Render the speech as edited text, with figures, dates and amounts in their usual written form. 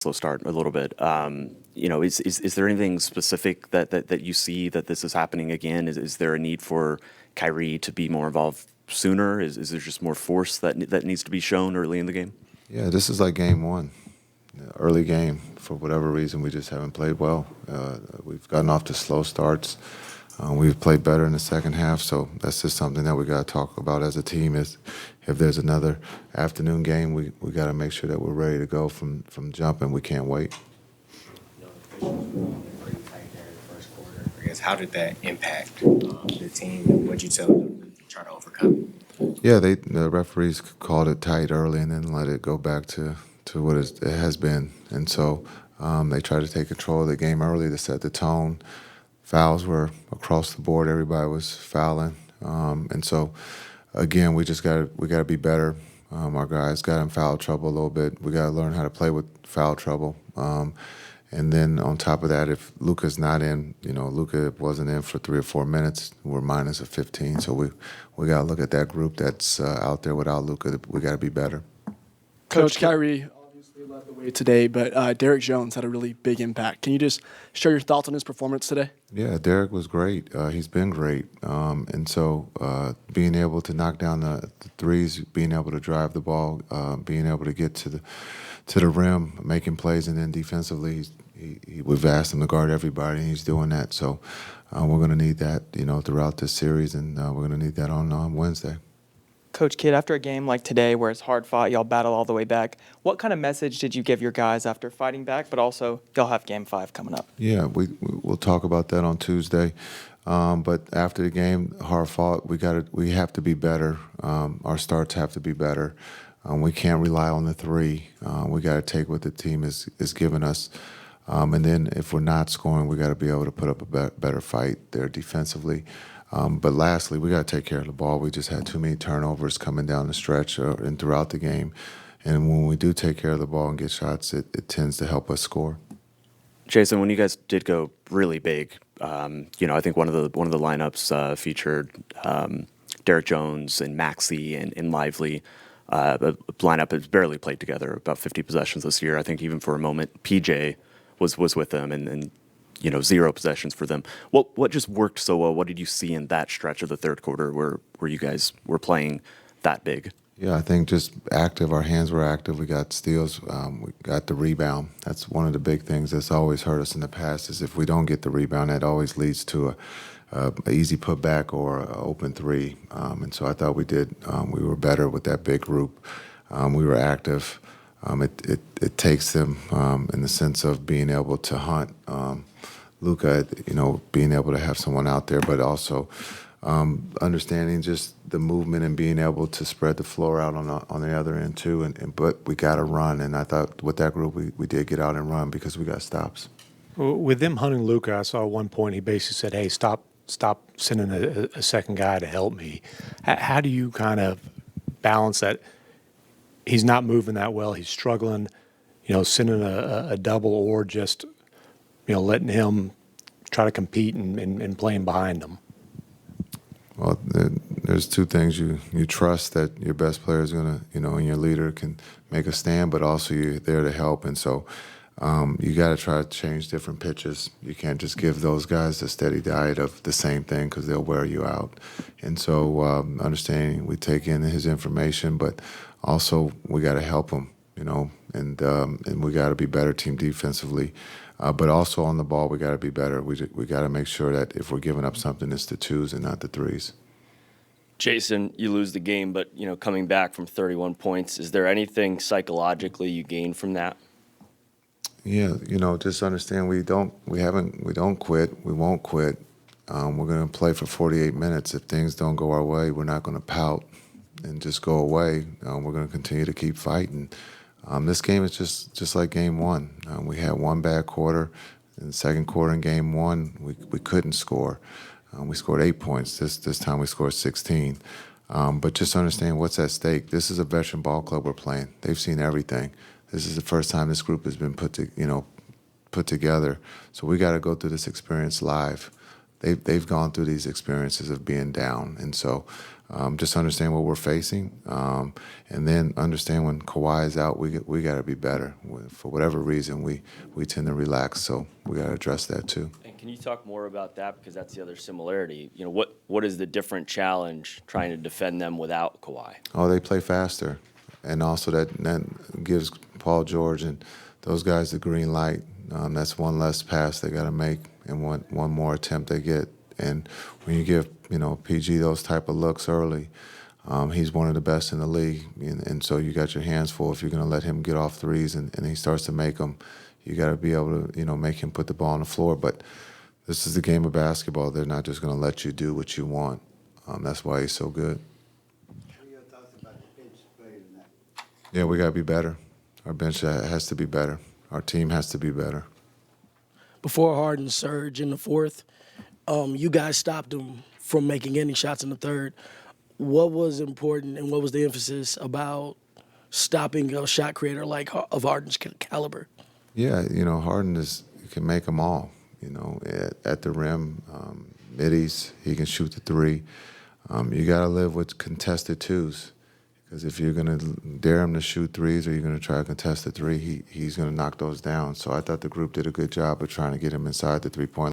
slow start a little bit. Is there anything specific that you see that this is happening again? Is there a need for Kyrie to be more involved sooner? Is there just more force that needs to be shown early in the game? Yeah, this is like game one, early game. For whatever reason, we just haven't played well. We've gotten off to slow starts. We've played better in the second half, so that's just something that we got to talk about as a team. Is if there's another afternoon game, we got to make sure that we're ready to go from jump, and we can't wait. Pretty tight there in the first quarter. I guess how did that impact the team? And what'd you tell them to try to overcome it? Yeah, the referees called it tight early and then let it go back to what it has been, and so they tried to take control of the game early to set the tone. Fouls were across the board. Everybody was fouling, and so again, we got to be better. Our guys got in foul trouble a little bit. We got to learn how to play with foul trouble. And then on top of that, if Luka's not in, Luka wasn't in for 3 or 4 minutes, we're minus a 15. So we got to look at that group that's out there without Luka. We got to be better. Coach Kyrie obviously led the way today, but Derek Jones had a really big impact. Can you just share your thoughts on his performance today? Yeah, Derek was great. He's been great. And so being able to knock down the threes, being able to drive the ball, being able to get to the rim, making plays, and then defensively, we've asked him to guard everybody, and he's doing that. So we're going to need that, throughout this series, and we're going to need that on Wednesday. Coach Kidd, after a game like today where it's hard fought, y'all battle all the way back, what kind of message did you give your guys after fighting back, but also y'all have Game 5 coming up? Yeah, we'll talk about that on Tuesday. But after the game, hard fought, we have to be better. Our starts have to be better. We can't rely on the three. We got to take what the team is giving us. And then if we're not scoring, we got to be able to put up a better fight there defensively. But lastly, we got to take care of the ball. We just had too many turnovers coming down the stretch and throughout the game. And when we do take care of the ball and get shots, it tends to help us score. Jason, when you guys did go really big, I think one of the lineups featured Derek Jones and Maxey and Lively. A lineup that's barely played together, about 50 possessions this year. I think even for a moment, PJ was with them, and 0 possessions for them. What just worked so well? What did you see in that stretch of the third quarter where you guys were playing that big? Yeah, I think just active. Our hands were active. We got steals. We got the rebound. That's one of the big things that's always hurt us in the past is if we don't get the rebound, that always leads to a easy putback or an open three. And so I thought we did. We were better with that big group. We were active. It takes them in the sense of being able to hunt. Luka, being able to have someone out there, but also understanding just the movement and being able to spread the floor out on the other end too. But we got to run, and I thought with that group we did get out and run because we got stops. With them hunting Luka, I saw at one point he basically said, "Hey, stop sending a second guy to help me." How do you kind of balance that? He's not moving that well. He's struggling, sending a double or just, letting him try to compete and playing behind him. Well, there's two things. You trust that your best player is going to, and your leader can make a stand, but also you're there to help. And so you got to try to change different pitches. You can't just give those guys a steady diet of the same thing because they'll wear you out. And so understanding we take in his information, but also we got to help him, and we got to be better team defensively. But also on the ball, we got to be better. We got to make sure that if we're giving up something, it's the twos and not the threes. Jason, you lose the game, but coming back from 31 points, is there anything psychologically you gain from that? Yeah, just understand we don't quit. We won't quit. We're going to play for 48 minutes. If things don't go our way, we're not going to pout and just go away. We're going to continue to keep fighting. This game is just like game one. We had one bad quarter. In the second quarter in game one, we couldn't score. We scored 8 points. This time we scored 16. But just understand what's at stake. This is a veteran ball club we're playing. They've seen everything. This is the first time this group has been put together. So we got to go through this experience live. they've gone through these experiences of being down, and so just understand what we're facing, and then understand when Kawhi is out, we got to be better. For whatever reason, we tend to relax, so we got to address that too. And can you talk more about that, because that's the other similarity? You know, what is the different challenge trying to defend them without Kawhi? Oh, they play faster, and also that gives Paul George and those guys the green light. That's one less pass they got to make, and one more attempt they get. And when you give PG those type of looks early, he's one of the best in the league, and so you got your hands full if you're going to let him get off threes, and he starts to make them. You got to be able to make him put the ball on the floor. But this is the game of basketball. They're not just going to let you do what you want. That's why he's so good. What are your thoughts about the bench play tonight? Yeah, we got to be better. Our bench has to be better. Our team has to be better. Before Harden's surge in the fourth, you guys stopped him from making any shots in the third. What was important and what was the emphasis about stopping a shot creator of Harden's caliber? Yeah, Harden can make them all. At the rim, middies, he can shoot the three. You got to live with contested twos, because if you're going to dare him to shoot threes or you're going to try to contest the three, he's going to knock those down. So I thought the group did a good job of trying to get him inside the three-point